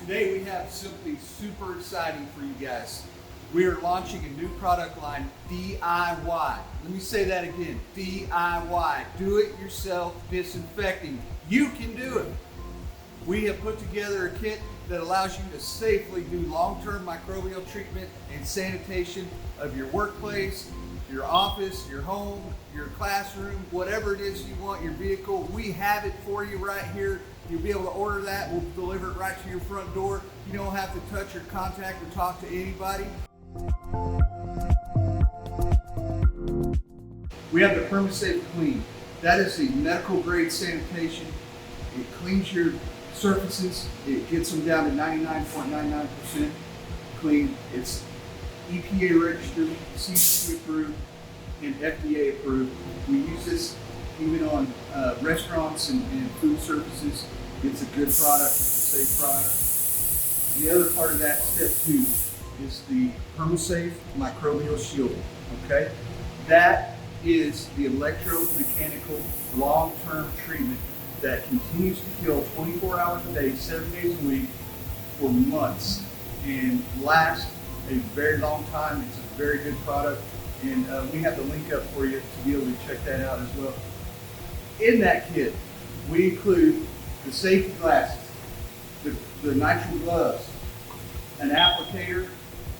Today we have something super exciting for you guys. We are launching a new product line, D.I.Y. Let me say that again, D.I.Y. Do it yourself disinfecting. You can do it. We have put together a kit that allows you to safely do long-term microbial treatment and sanitation of your workplace, your office, your home, your classroom, whatever it is you want, your vehicle. We have it for you right here. You'll be able to order that. We'll deliver it right to your front door. You don't have to touch or contact or talk to anybody. We have the PermaSafe CLEAN. That is the medical grade sanitation. It cleans your surfaces. It gets them down to 99.99% clean. It's EPA Registered, CDC approved, and FDA approved. We use this even on restaurants and food surfaces. It's a good product, it's a safe product. The other part of that, step 2, is the PermaSafe Microbial Shield. Okay? That is the electromechanical long-term treatment that continues to kill 24 hours a day, 7 days a week for months and lasts a very long time. It's a very good product, and we have the link up for you to be able to check that out as well. In that kit, we include the safety glasses, the nitrile gloves, an applicator,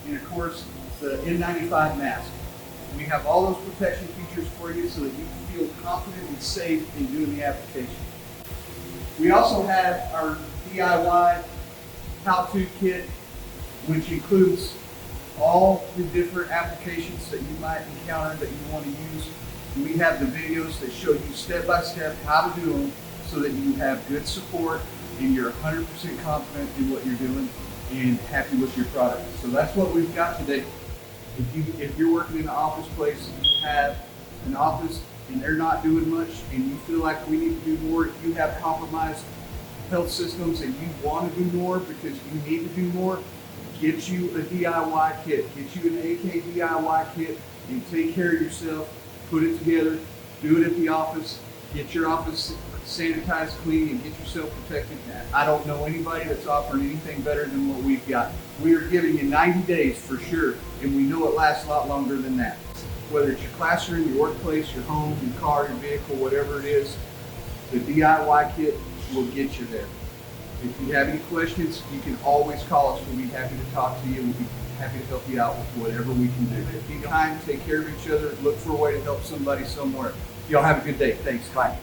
and of course the N95 mask. We have all those protection features for you so that you can feel confident and safe in doing the application. We also have our D.I.Y. how-to kit, which includes all the different applications that you might encounter that you want to use. We have the videos that show you step-by-step how to do them so that you have good support and you're 100% confident in what you're doing and happy with your product. So that's what we've got today. If you're working in an office place, you have an office and they're not doing much and you feel like we need to do more, if you have compromised health systems and you want to do more because you need to do more, get you a D.I.Y. kit, get you an AK D.I.Y. kit, and take care of yourself, put it together, do it at the office, get your office sanitized, clean, and get yourself protected. I don't know anybody that's offering anything better than what we've got. We are giving you 90 days for sure, and we know it lasts a lot longer than that. Whether it's your classroom, your workplace, your home, your car, your vehicle, whatever it is, the D.I.Y. kit will get you there. If you have any questions, you can always call us. We'll be happy to talk to you. We'll be happy to help you out with whatever we can do. Be kind, take care of each other, look for a way to help somebody somewhere. Y'all have a good day. Thanks. Bye.